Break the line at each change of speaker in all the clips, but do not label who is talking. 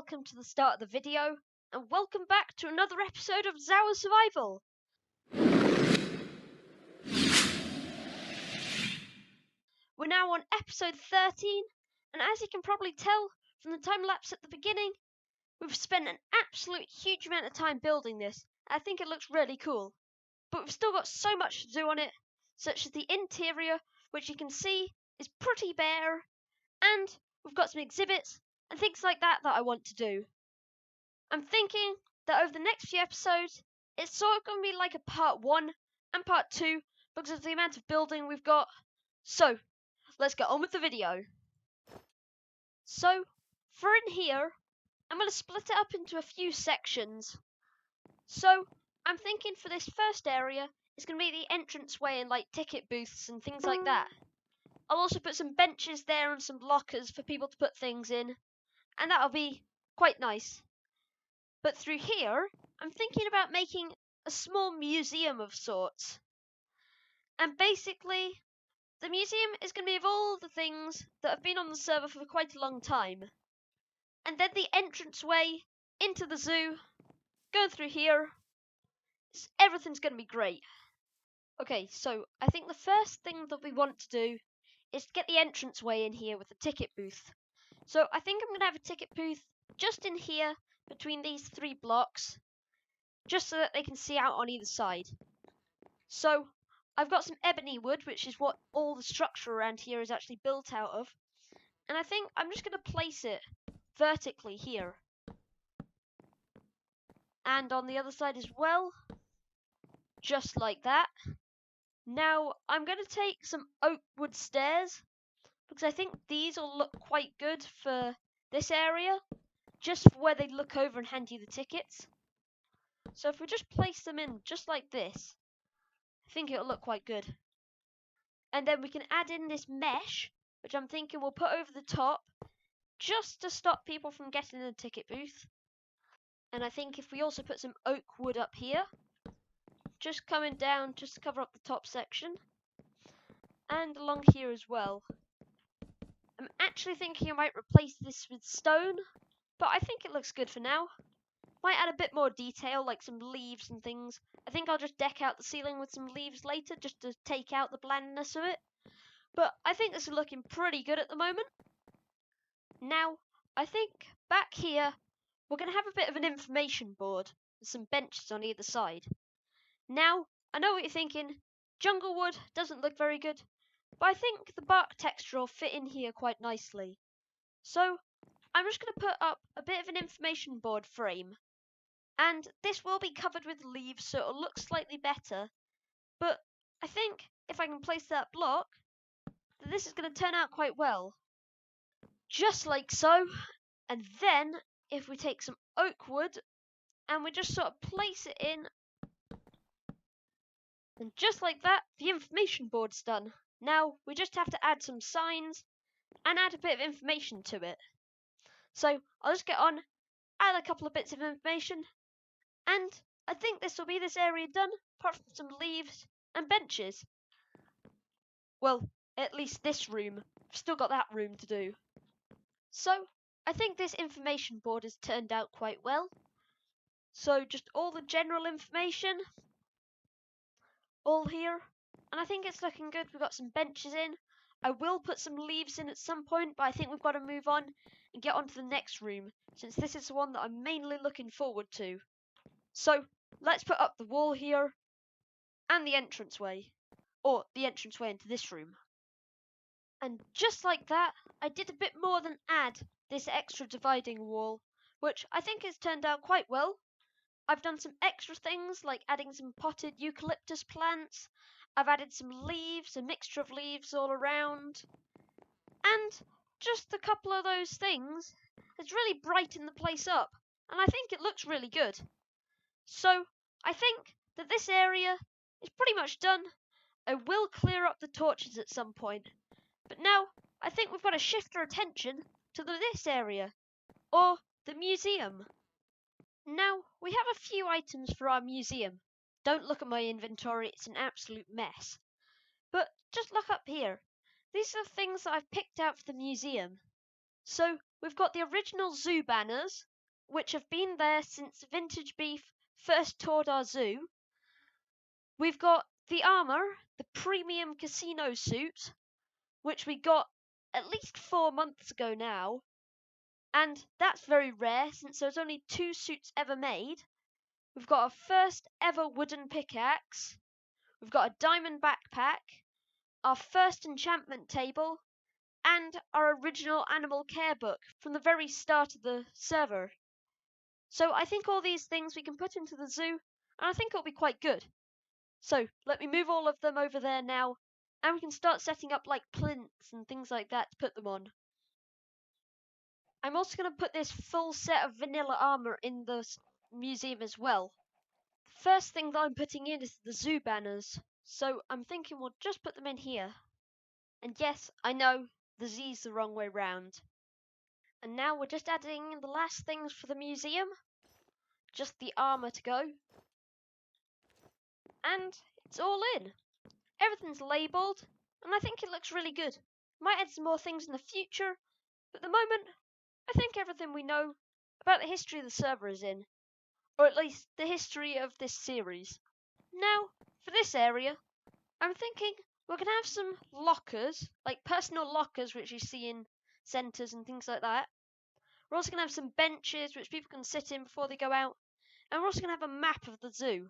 welcome to the start of the video, and welcome back to another episode of Zawa Survival. We're now on episode 13, and as you can probably tell from the time lapse at the beginning, we've spent an absolute huge amount of time building this. I think it looks really cool, but we've still got so much to do on it, such as the interior, which you can see is pretty bare, and we've got some exhibits and things like that I want to do. I'm thinking that over the next few episodes, it's sort of going to be like a part 1 and part 2 because of the amount of building we've got. So, let's get on with the video. So, for in here, I'm going to split it up into a few sections. So, I'm thinking for this first area, it's going to be the entranceway and like ticket booths and things like that. I'll also put some benches there and some lockers for people to put things in, and that'll be quite nice. But through here, I'm thinking about making a small museum of sorts. And basically, the museum is going to be of all the things that have been on the server for quite a long time. And then the entranceway into the zoo, going through here, everything's going to be great. Okay, so I think the first thing that we want to do is to get the entranceway in here with the ticket booth. So I think I'm going to have a ticket booth just in here between these 3 blocks, just so that they can see out on either side. So I've got some ebony wood, which is what all the structure around here is actually built out of, and I think I'm just going to place it vertically here, and on the other side as well, just like that. Now I'm going to take some Oatwood Stairs, because I think these will look quite good for this area, just for where they look over and hand you the tickets. So if we just place them in just like this, I think it'll look quite good. And then we can add in this mesh, which I'm thinking we'll put over the top, just to stop people from getting in the ticket booth. And I think if we also put some oak wood up here, just coming down just to cover up the top section, and along here as well. I'm actually thinking I might replace this with stone, but I think it looks good for now. Might add a bit more detail, like some leaves and things. I think I'll just deck out the ceiling with some leaves later, just to take out the blandness of it. But I think this is looking pretty good at the moment. Now, I think back here, we're going to have a bit of an information board with some benches on either side. Now, I know what you're thinking, jungle wood doesn't look very good, but I think the bark texture will fit in here quite nicely. So, I'm just going to put up a bit of an information board frame. And this will be covered with leaves, so it'll look slightly better. But I think if I can place that block, then this is going to turn out quite well. Just like so. And then, if we take some oak wood, and we just sort of place it in, and just like that, the information board's done. Now, we just have to add some signs, and add a bit of information to it. So, I'll just get on, add a couple of bits of information, and I think this will be this area done, apart from some leaves and benches. Well, at least this room. I've still got that room to do. So, I think this information board has turned out quite well. So, just all the general information, all here. And I think it's looking good. We've got some benches in. I will put some leaves in at some point, but I think we've got to move on and get on to the next room, since this is the one that I'm mainly looking forward to. So, let's put up the wall here, and the entranceway, or the entranceway into this room. And just like that, I did a bit more than add this extra dividing wall, which I think has turned out quite well. I've done some extra things, like adding some potted eucalyptus plants, I've added some leaves, a mixture of leaves all around, and just a couple of those things has really brightened the place up, and I think it looks really good. So, I think that this area is pretty much done. I will clear up the torches at some point. But now, I think we've got to shift our attention to this area, or the museum. Now, we have a few items for our museum. Don't look at my inventory, it's an absolute mess. But just look up here. These are things that I've picked out for the museum. So, we've got the original zoo banners, which have been there since Vintage Beef first toured our zoo. We've got the armour, the premium casino suit, which we got at least 4 months ago now. And that's very rare since there's only 2 suits ever made. We've got our first ever wooden pickaxe. We've got a diamond backpack, our first enchantment table, and our original animal care book from the very start of the server. So I think all these things we can put into the zoo, and I think it'll be quite good. So let me move all of them over there now, and we can start setting up like plinths and things like that to put them on. I'm also going to put this full set of vanilla armor in the museum as well. The first thing that I'm putting in is the zoo banners, so I'm thinking we'll just put them in here. And yes, I know, the Z's the wrong way round. And now we're just adding the last things for the museum. Just the armor to go. And it's all in. Everything's labelled, and I think it looks really good. Might add some more things in the future, but at the moment, I think everything we know about the history of the server is in, or at least the history of this series. Now, for this area, I'm thinking we're going to have some lockers, like personal lockers which you see in centres and things like that. We're also going to have some benches which people can sit in before they go out, and we're also going to have a map of the zoo.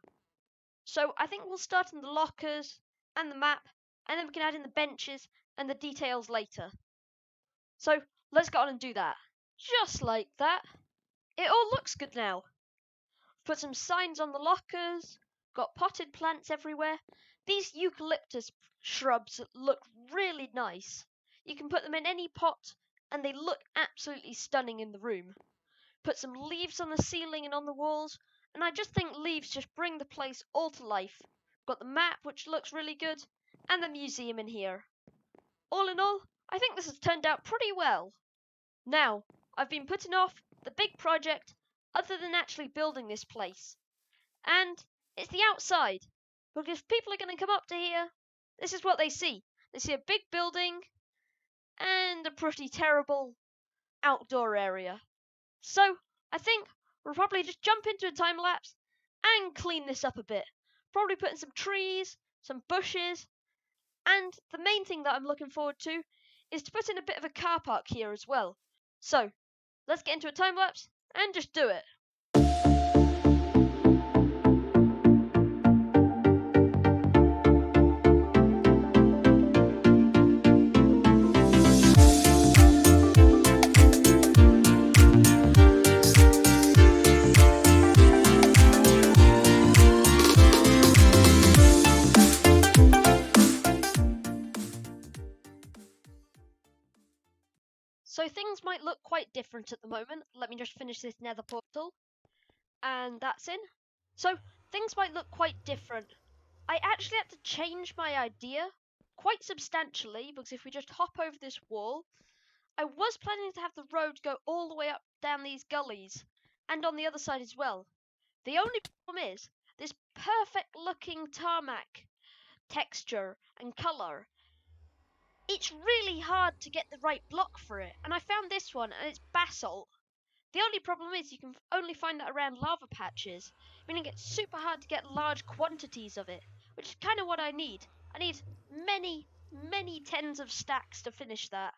So I think we'll start in the lockers and the map, and then we can add in the benches and the details later. So let's get on and do that. Just like that. It all looks good now. Put some signs on the lockers, got potted plants everywhere. These eucalyptus shrubs look really nice. You can put them in any pot and they look absolutely stunning in the room. Put some leaves on the ceiling and on the walls, and I just think leaves just bring the place all to life. Got the map which looks really good, and the museum in here. All in all, I think this has turned out pretty well. Now, I've been putting off the big project other than actually building this place. And it's the outside. Because if people are going to come up to here, this is what they see. They see a big building and a pretty terrible outdoor area. So, I think we'll probably just jump into a time lapse and clean this up a bit. Probably put in some trees, some bushes, and the main thing that I'm looking forward to is to put in a bit of a car park here as well. So, let's get into a time lapse and just do it. So things might look quite different at the moment. Let me just finish this nether portal. And that's in. So things might look quite different. I actually had to change my idea quite substantially, because if we just hop over this wall, I was planning to have the road go all the way up down these gullies, and on the other side as well. The only problem is, this perfect looking tarmac texture and colour, it's really hard to get the right block for it, and I found this one, and it's basalt. The only problem is you can only find that around lava patches, meaning it's super hard to get large quantities of it, which is kind of what I need. I need many tens of stacks to finish that.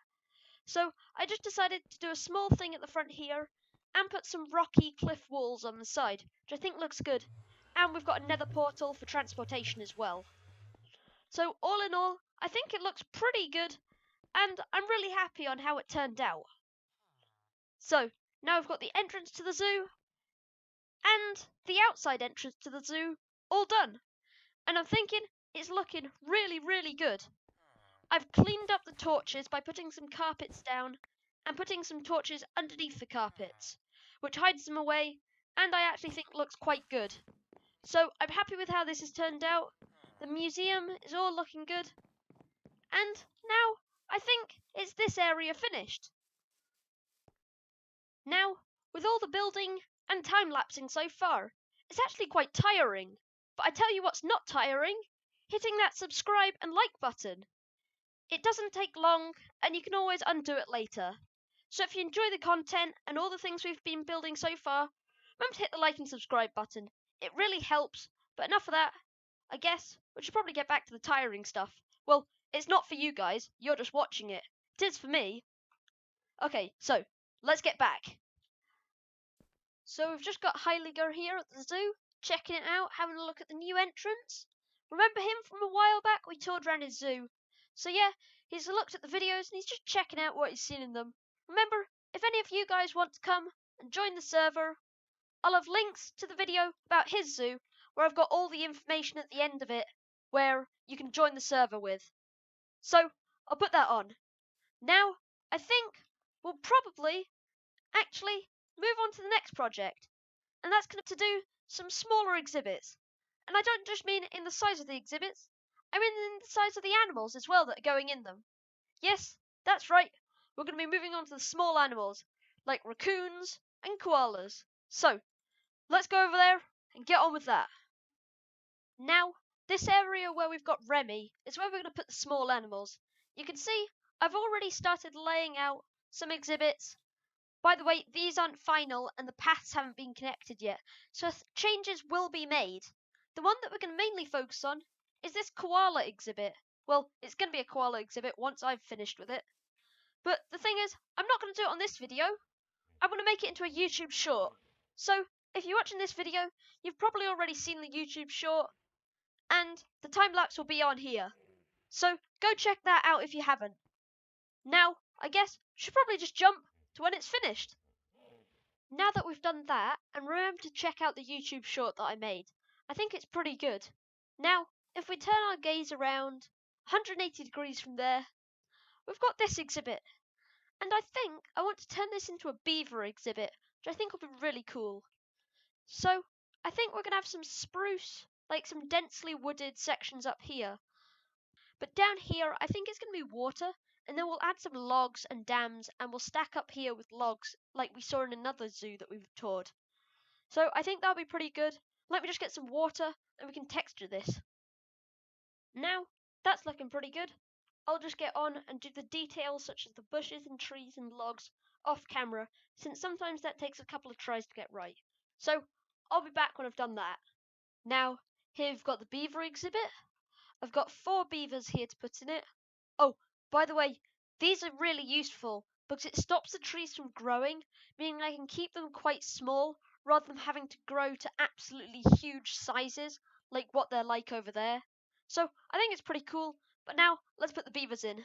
So I just decided to do a small thing at the front here, and put some rocky cliff walls on the side, which I think looks good. And we've got a nether portal for transportation as well. So all in all, I think it looks pretty good, and I'm really happy on how it turned out. So now we've got the entrance to the zoo and the outside entrance to the zoo all done. And I'm thinking it's looking really good. I've cleaned up the torches by putting some carpets down and putting some torches underneath the carpets, which hides them away, and I actually think looks quite good. So I'm happy with how this has turned out. The museum is all looking good. And now I think it's this area finished. Now, with all the building and time-lapsing so far, it's actually quite tiring. But I tell you what's not tiring, hitting that subscribe and like button. It doesn't take long, and you can always undo it later. So if you enjoy the content and all the things we've been building so far, remember to hit the like and subscribe button. It really helps. But enough of that. I guess we should probably get back to the tiring stuff. Well, it's not for you guys. You're just watching it. It is for me. Okay, so let's get back. So we've just got Heiliger here at the zoo, checking it out, having a look at the new entrance. Remember him from a while back? We toured around his zoo. So yeah, he's looked at the videos and he's just checking out what he's seen in them. Remember, if any of you guys want to come and join the server, I'll have links to the video about his zoo where I've got all the information at the end of it where you can join the server with. So I'll put that on. Now, I think we'll probably actually move on to the next project, and that's going to do some smaller exhibits. And I don't just mean in the size of the exhibits, I mean in the size of the animals as well that are going in them. Yes, that's right, we're going to be moving on to the small animals, like raccoons and koalas. So, let's go over there and get on with that. Now, this area where we've got Remy is where we're going to put the small animals. You can see I've already started laying out some exhibits. By the way, these aren't final and the paths haven't been connected yet, so changes will be made. The one that we're going to mainly focus on is this koala exhibit. Well, it's going to be a koala exhibit once I've finished with it. But the thing is, I'm not going to do it on this video. I'm going to make it into a YouTube short. So, if you're watching this video, you've probably already seen the YouTube short, and the time lapse will be on here. So, go check that out if you haven't. Now, I guess we should probably just jump to when it's finished. Now that we've done that, and remember to check out the YouTube short that I made. I think it's pretty good. Now, if we turn our gaze around 180 degrees from there, we've got this exhibit. And I think I want to turn this into a beaver exhibit, which I think will be really cool. So, I think we're going to have some spruce, like some densely wooded sections up here. But down here, I think it's going to be water, and then we'll add some logs and dams, and we'll stack up here with logs, like we saw in another zoo that we've toured. So I think that'll be pretty good. Let me just get some water, and we can texture this. Now, that's looking pretty good. I'll just get on and do the details such as the bushes and trees and logs off camera, since sometimes that takes a couple of tries to get right. So, I'll be back when I've done that. Now, here we've got the Beaver Exhibit. I've got 4 beavers here to put in it. Oh, by the way, these are really useful because it stops the trees from growing, meaning I can keep them quite small rather than having to grow to absolutely huge sizes like what they're like over there. So I think it's pretty cool, but now let's put the beavers in.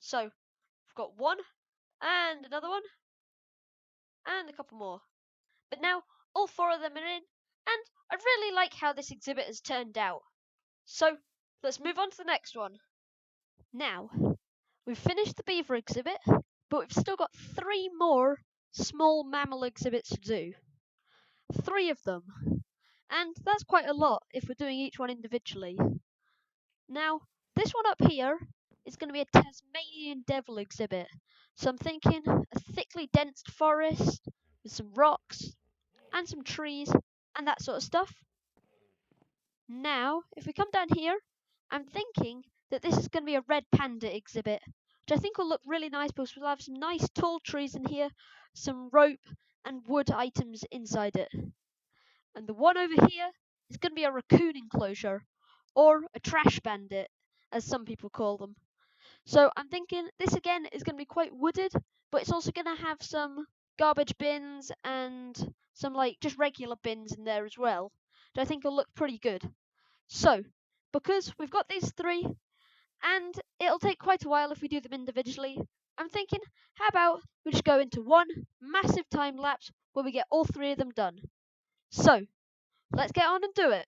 So we've got one, and another one, and a couple more. But now all 4 of them are in, and I really like how this exhibit has turned out. So let's move on to the next one. Now, we've finished the beaver exhibit, but we've still got 3 more small mammal exhibits to do. 3 of them. And that's quite a lot if we're doing each one individually. Now, this one up here is going to be a Tasmanian devil exhibit. So I'm thinking a thickly dense forest with some rocks and some trees and that sort of stuff. Now, if we come down here, I'm thinking that this is going to be a red panda exhibit, which I think will look really nice because we'll have some nice tall trees in here, some rope and wood items inside it. And the one over here is going to be a raccoon enclosure, or a trash bandit, as some people call them. So I'm thinking this again is going to be quite wooded, but it's also going to have some garbage bins and some like just regular bins in there as well, which I think will look pretty good. So, because we've got these 3, and it'll take quite a while if we do them individually, I'm thinking, how about we just go into one massive time lapse where we get all 3 of them done. So, let's get on and do it.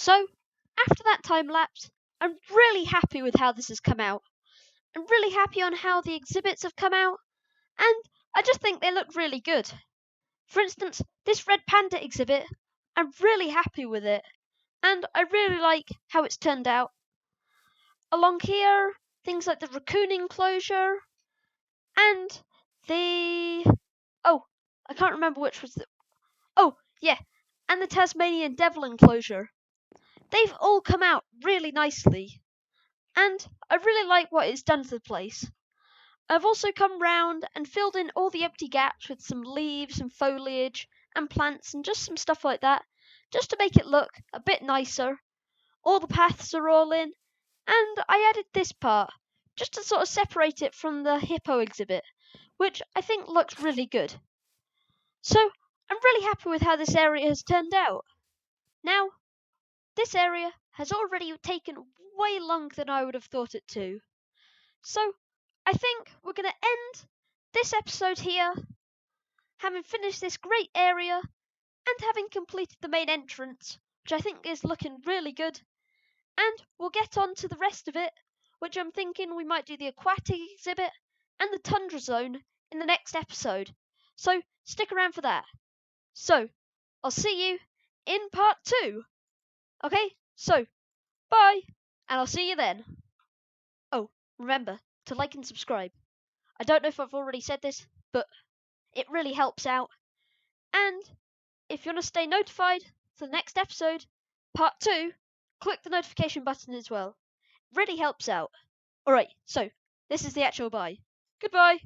So, after that time lapse, I'm really happy with how this has come out. I'm really happy on how the exhibits have come out, and I just think they look really good. For instance, this red panda exhibit, I'm really happy with it, and I really like how it's turned out. Along here, things like the raccoon enclosure, and the... oh, I can't remember which was the... oh, yeah, and the Tasmanian devil enclosure. They've all come out really nicely, and I really like what it's done to the place. I've also come round and filled in all the empty gaps with some leaves and foliage and plants and just some stuff like that, just to make it look a bit nicer. All the paths are all in, and I added this part, just to sort of separate it from the hippo exhibit, which I think looks really good. So, I'm really happy with how this area has turned out. Now, this area has already taken way longer than I would have thought it to. So, I think we're going to end this episode here, having finished this great area and having completed the main entrance, which I think is looking really good. And we'll get on to the rest of it, which I'm thinking we might do the aquatic exhibit and the tundra zone in the next episode. So, stick around for that. So, I'll see you in part 2. Okay, so, bye, and I'll see you then. Oh, remember to like and subscribe. I don't know if I've already said this, but it really helps out. And if you want to stay notified for the next episode, part 2, click the notification button as well. It really helps out. Alright, so, this is the actual bye. Goodbye!